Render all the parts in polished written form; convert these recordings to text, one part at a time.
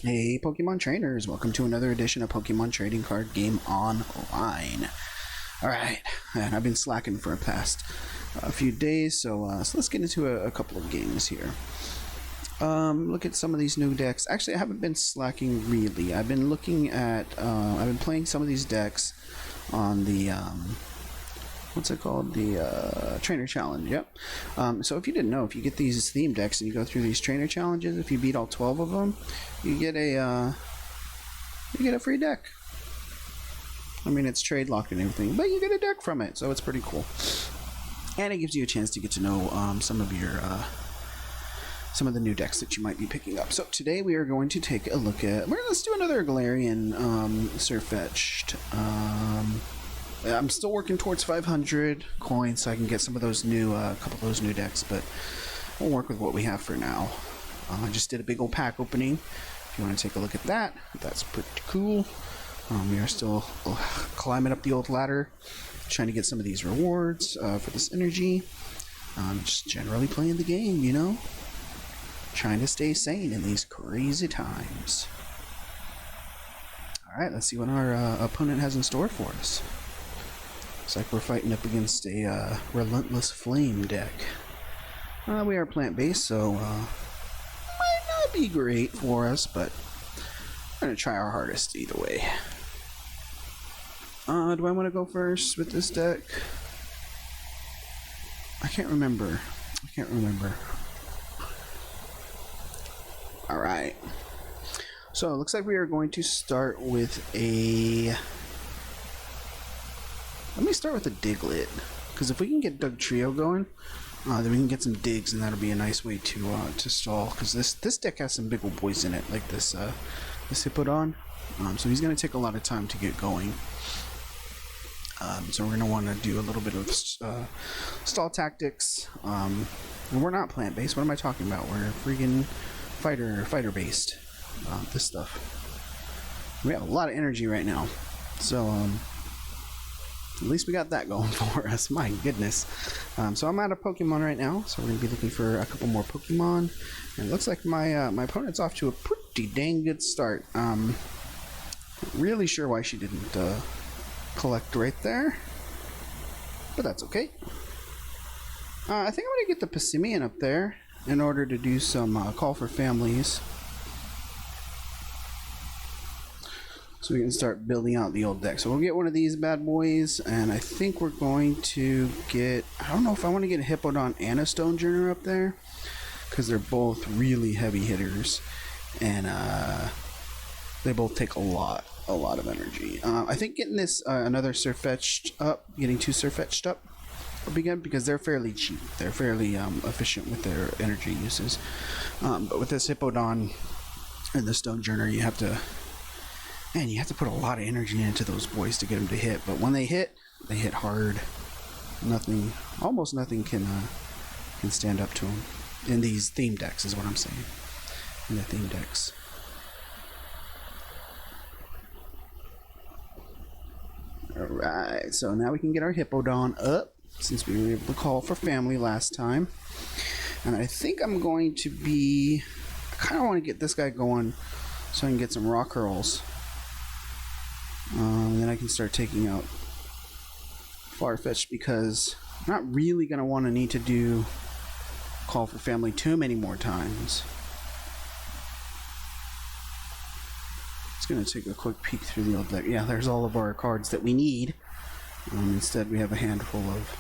Hey Pokemon trainers, welcome to another edition of Pokemon Trading Card Game Online. Alright, I've been slacking for the past few days, so let's get into a couple of games here. Look at some of these new decks. Actually, I haven't been slacking really. I've been looking at, I've been playing some of these decks on the, what's it called? The trainer challenge. Yep. So if you didn't know, if you get these theme decks and you go through these trainer challenges, if you beat all 12 of them, you get a free deck. I mean, it's trade locked and everything, but you get a deck from it, so it's pretty cool. And it gives you a chance to get to know some of the new decks that you might be picking up. So today we are going to take a look at. Let's do another Galarian Sirfetch'd. I'm still working towards 500 coins so I can get some of those new, couple of those new decks, but we'll work with what we have for now. I just did a big old pack opening. If you want to take a look at that, that's pretty cool. We are still climbing up the old ladder, trying to get some of these rewards for this energy. Just generally playing the game, you know? Trying to stay sane in these crazy times. Alright, let's see what our opponent has in store for us. Looks like we're fighting up against a Relentless Flame deck. We are plant-based, so might not be great for us, but we're going to try our hardest either way. Do I want to go first with this deck? I can't remember. Alright. So, it looks like we are going to start with a... Let me start with a Diglett, because if we can get Doug Trio going, then we can get some digs, and that'll be a nice way to stall. Because this deck has some big old boys in it, like this Hippodon. So he's going to take a lot of time to get going. So we're going to want to do a little bit of stall tactics. And we're not plant based. What am I talking about? We're freaking fighter based. This stuff. We have a lot of energy right now, so at least we got that going for us. My goodness. So I'm out of Pokemon right now, so we're going to be looking for a couple more Pokemon. And it looks like my opponent's off to a pretty dang good start. Really sure why she didn't collect right there, but that's okay. I think I'm going to get the Passimian up there in order to do some call for families. So we can start building out the old deck. So we'll get one of these bad boys, and I think we're going to get... I don't know if I want to get a Hippodon and a Stonejourner up there, because they're both really heavy hitters, and they both take a lot of energy. I think getting this another Sirfetch'd up, getting two Sirfetch'd up will be good, because they're fairly cheap. They're fairly efficient with their energy uses. But with this Hippodon and the Stonejourner, you have to... Man, you have to put a lot of energy into those boys to get them to hit. But when they hit hard. Almost nothing can stand up to them. In these theme decks is what I'm saying. In the theme decks. Alright, so now we can get our Hippodon up, since we were able to call for family last time. And I think I'm going to be... I kind of want to get this guy going so I can get some rock hurls. And then I can start taking out Farfetch'd, because I'm not really going to want to need to do call for family too many more times. It's going to take a quick peek through the old deck. Yeah, there's all of our cards that we need. Instead, we have a handful of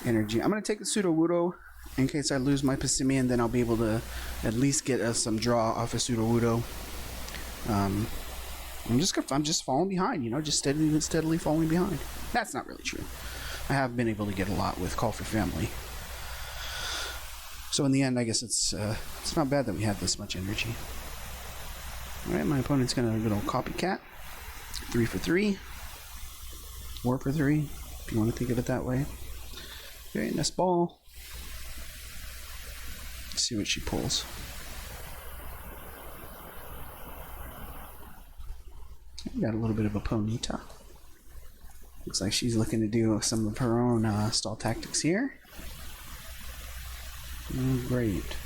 energy. I'm going to take the Sudowoodo in case I lose my Passimian. Then I'll be able to at least get us some draw off of Sudowoodo. I'm just falling behind, you know, just steadily falling behind. That's not really true. I have been able to get a lot with Call for Family. So in the end, I guess it's not bad that we have this much energy. Alright, my opponent's gonna go copycat. 3 for 3. 4 for 3, if you want to think of it that way. Okay, next ball. Let's see what she pulls. We got a little bit of a Ponyta. Looks like she's looking to do some of her own stall tactics here. Great.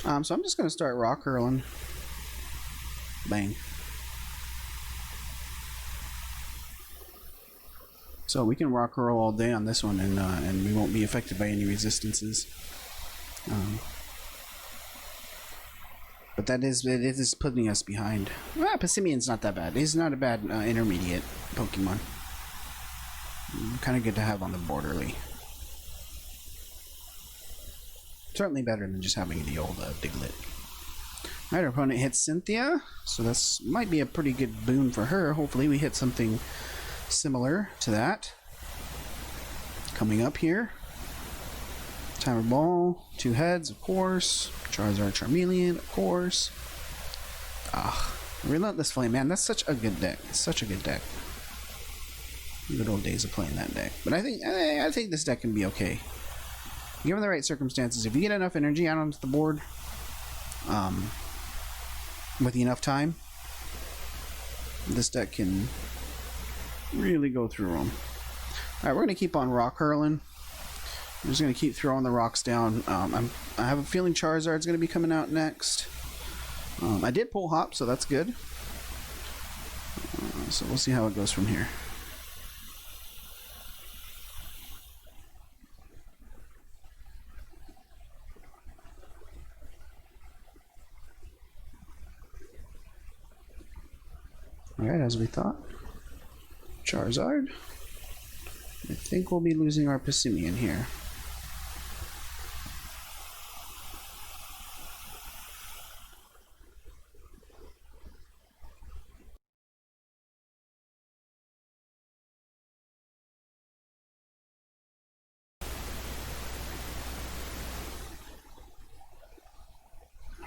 So I'm just going to start rock hurling. Bang. So we can rock hurl all day on this one, and we won't be affected by any resistances. But it is putting us behind. Well, Passimian's not that bad. He's not a bad intermediate Pokemon. Kind of good to have on the board early. Certainly better than just having the old Diglett. Alright, our opponent hits Cynthia, so this might be a pretty good boon for her. Hopefully we hit something similar to that. Coming up here. Timer Ball, 2 heads, of course. Charizard, Charmeleon, of course. Relentless Flame, man, that's such a good deck. It's such a good deck. Good old days of playing that deck. But I think this deck can be okay. Given the right circumstances, if you get enough energy out onto the board, with enough time, this deck can really go through them. Alright, we're going to keep on rock hurling. I'm just going to keep throwing the rocks down. I have a feeling Charizard's going to be coming out next. I did pull Hop, so that's good. So we'll see how it goes from here. Alright, as we thought. Charizard. I think we'll be losing our Passimian here.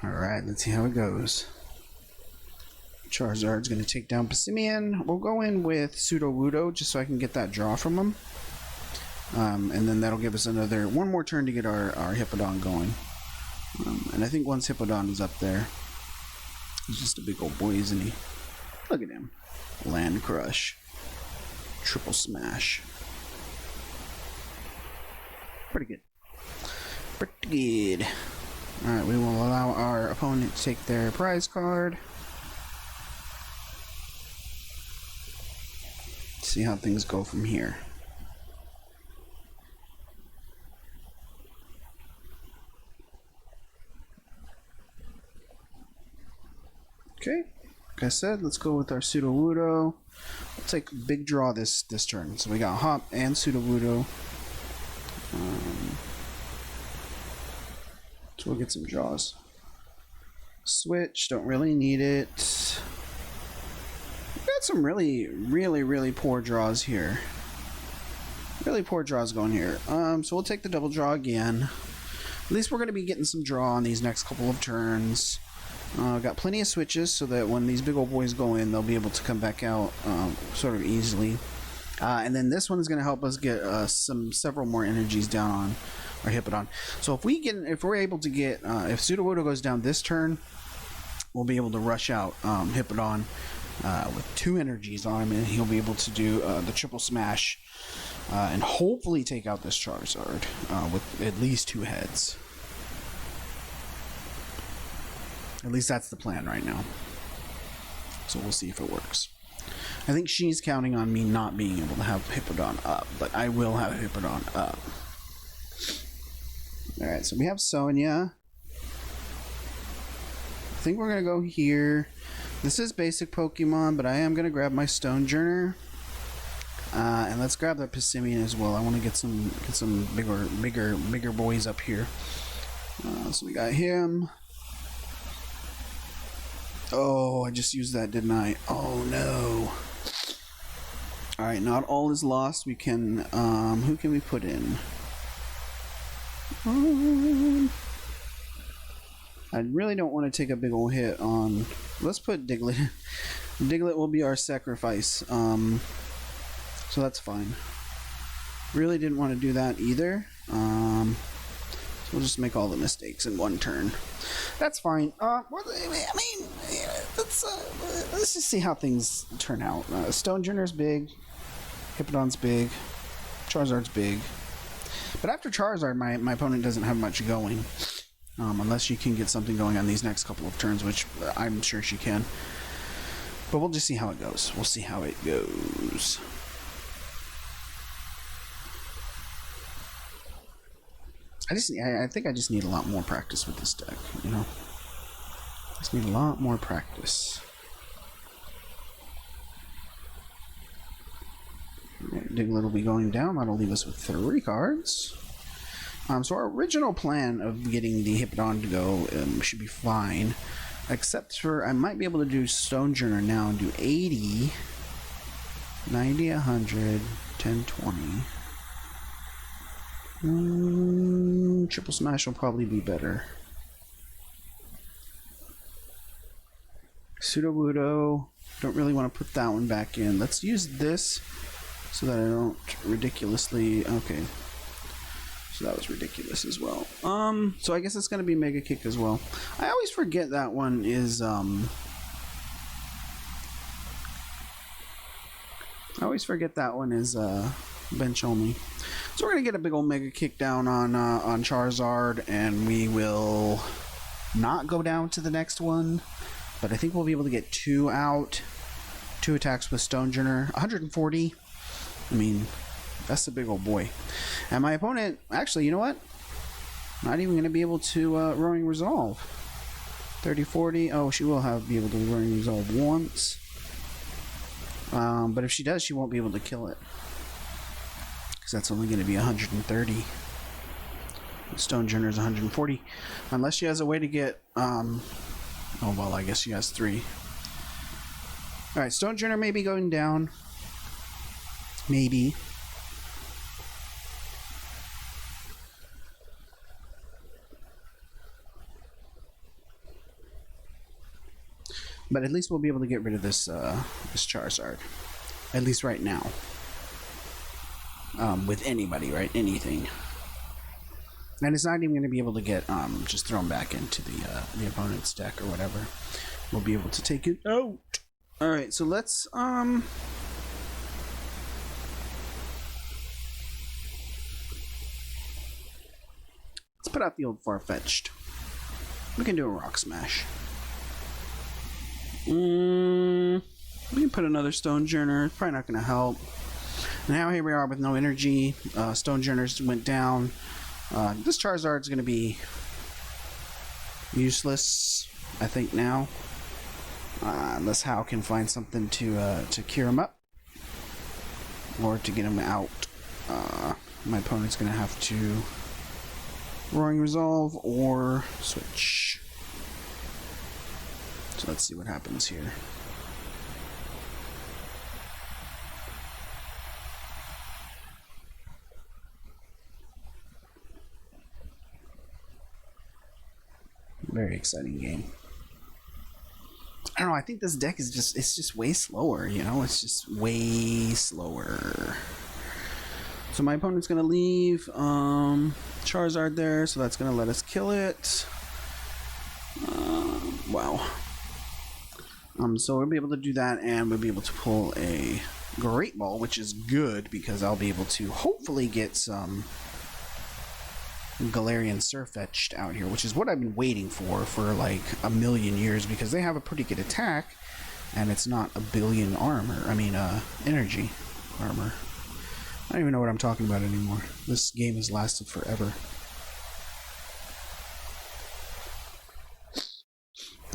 Alright, let's see how it goes. Charizard's going to take down Passimian. We'll go in with Sudowoodo just so I can get that draw from him. And then that'll give us one more turn to get our Hippowdon going. And I think once Hippowdon is up there, he's just a big old boy, isn't he? Look at him. Land Crush. Triple Smash. Pretty good. Pretty good. Alright, we will allow our opponent to take their prize card. See how things go from here. Okay, like I said, let's go with our Sudowoodo. We'll take a big draw this turn. So we got Hop and Sudowoodo. So we'll get some draws. Switch, don't really need it. We've got some really poor draws here. Really poor draws going here. So we'll take the double draw again. At least we're going to be getting some draw on these next couple of turns. Got plenty of switches so that when these big old boys go in, they'll be able to come back out sort of easily. And then this one is going to help us get several more energies down on our Hippowdon. So if we're able to get, if Sudowoodo goes down this turn, we'll be able to rush out Hippowdon with 2 energies on him, and he'll be able to do the triple smash and hopefully take out this Charizard with at least 2 heads. At least that's the plan right now. So we'll see if it works. I think she's counting on me not being able to have Hippowdon up, but I will have Hippowdon up. Alright, so we have Sonia. I think we're going to go here. This is basic Pokemon, but I am going to grab my Stonejourner. And let's grab that Passimian as well. I want to get some bigger boys up here. So we got him. Oh, I just used that, didn't I? Oh no. Alright, not all is lost. We can, who can we put in? I really don't want to take a big old hit on... Let's put Diglett. Diglett will be our sacrifice. So that's fine. Really didn't want to do that either. So we'll just make all the mistakes in one turn. That's fine. I mean, let's just see how things turn out. Stonejourner's big. Hippowdon's big. Charizard's big. But after Charizard, my opponent doesn't have much going. unless she can get something going on these next couple of turns, which I'm sure she can. But we'll just see how it goes. We'll see how it goes. I think I just need a lot more practice with this deck, you know? Just need a lot more practice. Diglett will be going down. That'll leave us with 3 cards. So our original plan of getting the Hippodon to go should be fine. Except for, I might be able to do Stonejourner now and do 80, 90, 100, 10, 20. Triple Smash will probably be better. Sudowoodo, don't really want to put that one back in. Let's use this so that I don't ridiculously... Okay. So that was ridiculous as well. So I guess it's going to be Mega Kick as well. I always forget that one is, bench only. So we're going to get a big old Mega Kick down on Charizard, and we will not go down to the next one. But I think we'll be able to get 2 out. 2 attacks with Stonejourner. 140. I mean... That's a big old boy. And my opponent, actually, you know what? Not even going to be able to Roaring Resolve. 30, 40. Oh, she will be able to Roaring Resolve once. But if she does, she won't be able to kill it. Because that's only going to be 130. Stonejourner is 140. Unless she has a way to get... oh, well, I guess she has 3. Alright, Stonejourner may be going down. Maybe. But at least we'll be able to get rid of this this Charizard. At least right now. With anybody, right? Anything. And it's not even going to be able to get just thrown back into the opponent's deck or whatever. We'll be able to take it out. Alright, so let's let's put out the old Farfetch'd. We can do a Rock Smash. We can put another Stonejourner. It's probably not going to help. Now here we are with no energy. Stonejourners went down. This Charizard's going to be useless, I think, now. Unless Hal can find something to cure him up. Or to get him out. My opponent's going to have to Roaring Resolve or switch. So let's see what happens here. Very exciting game. I don't know, I think this deck is just way slower, you know? It's just way slower. So my opponent's gonna leave Charizard there, so that's gonna let us kill it. Wow. So we'll be able to do that, and we'll be able to pull a Great Ball, which is good because I'll be able to hopefully get some Galarian Sirfetch'd out here, which is what I've been waiting for like a million years, because they have a pretty good attack, and it's not a billion armor. I mean, energy armor. I don't even know what I'm talking about anymore. This game has lasted forever.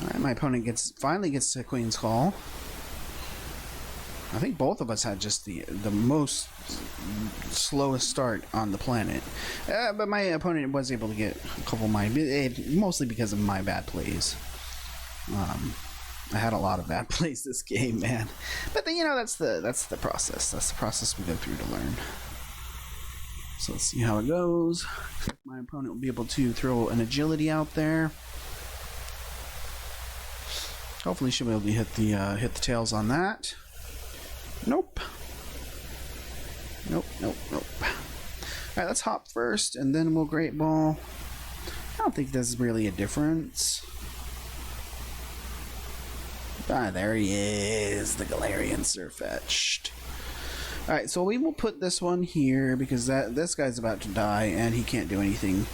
Alright, my opponent finally gets to Queen's Call. I think both of us had just the most slowest start on the planet. But my opponent was able to get a couple of mostly because of my bad plays. I had a lot of bad plays this game, man. But then, you know, that's the process. That's the process we go through to learn. So let's see how it goes. My opponent will be able to throw an agility out there. Hopefully she'll be able to hit the tails on that. Nope. Nope. Alright, let's hop first, and then we'll Great Ball. I don't think there's really a difference. Ah, there he is, the Galarian Sirfetch'd. Alright, so we will put this one here, because this guy's about to die, and he can't do anything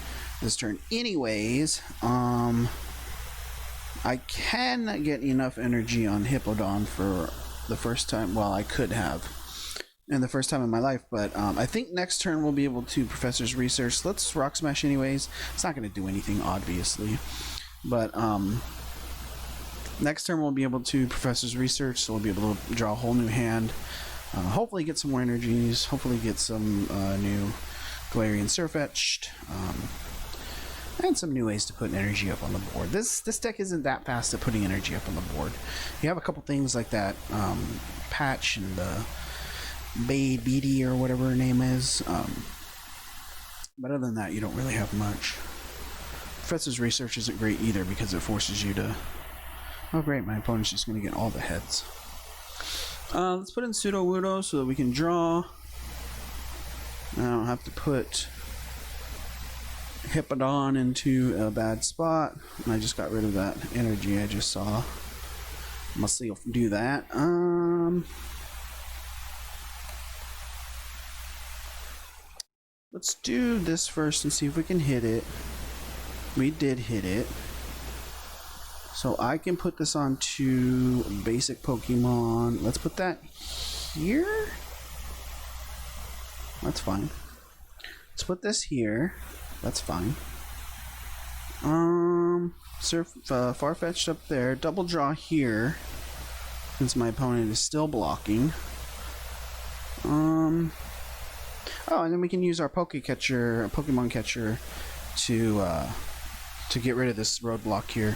this turn anyways. I can get enough energy on Hippodon for the first time. Well, I could have. And the first time in my life, but I think next turn we'll be able to Professor's Research. Let's Rock Smash anyways. It's not going to do anything, obviously. But next turn we'll be able to Professor's Research, so we'll be able to draw a whole new hand. Hopefully get some more energies. Hopefully get some new Galarian Sirfetch'd. And some new ways to put energy up on the board. This deck isn't that fast at putting energy up on the board. You have a couple things like that patch and the Beatty or whatever her name is. But other than that, you don't really have much. Professor's Research isn't great either because it forces you to... Oh great, my opponent's just going to get all the heads. Let's put in Pseudo-Wudo so that we can draw. I don't have to put Hippodon into a bad spot. I just got rid of that energy I just saw. Must do that. Let's do this first and see if we can hit it. We did hit it. So I can put this onto basic Pokemon. Let's put that here. That's fine. Let's put this here. That's fine. Farfetch'd up there. Double draw here, since my opponent is still blocking. Oh, and then we can use our Pokemon catcher, to get rid of this roadblock here,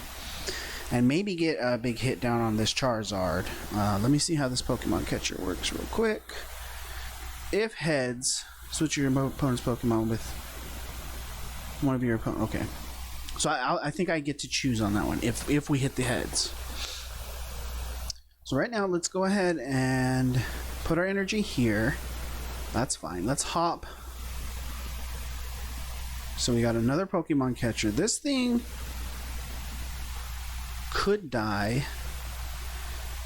and maybe get a big hit down on this Charizard. Let me see how this Pokemon catcher works real quick. If heads, switch your opponent's Pokemon with one of your opponent. Okay, so I think I get to choose on that one if we hit the heads. So right now, let's go ahead and put our energy here. That's fine. Let's hop. So we got another Pokemon catcher. This thing could die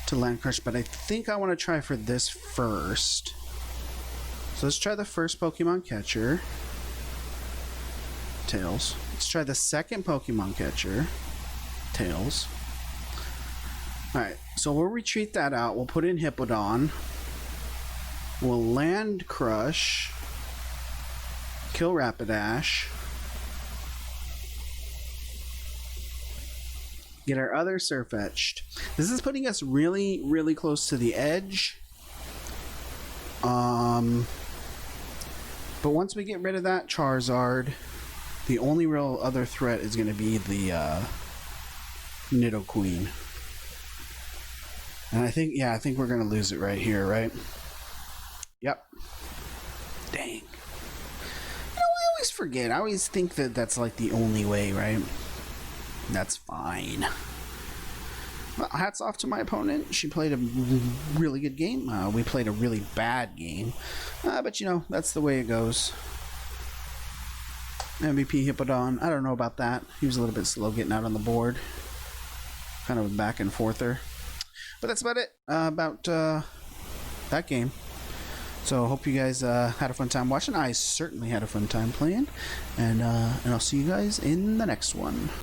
to Land Crush, but I think I want to try for this first. So let's try the first Pokemon catcher. Tails. Let's try the second Pokemon catcher. Tails. Alright, so we'll retreat that out. We'll put in Hippodon. We'll Land Crush. Kill Rapidash. Get our other Sirfetch'd. This is putting us really, really close to the edge. But once we get rid of that Charizard, the only real other threat is going to be the Nidoqueen. And I think we're going to lose it right here, right? Yep. Dang. You know, I always forget. I always think that that's like the only way, right? That's fine. Well, hats off to my opponent. She played a really good game. We played a really bad game. But, you know, that's the way it goes. MVP Hippodon. I don't know about that. He was a little bit slow getting out on the board. Kind of back and forther. But that's about it. About that game. So, hope you guys had a fun time watching. I certainly had a fun time playing. And I'll see you guys in the next one.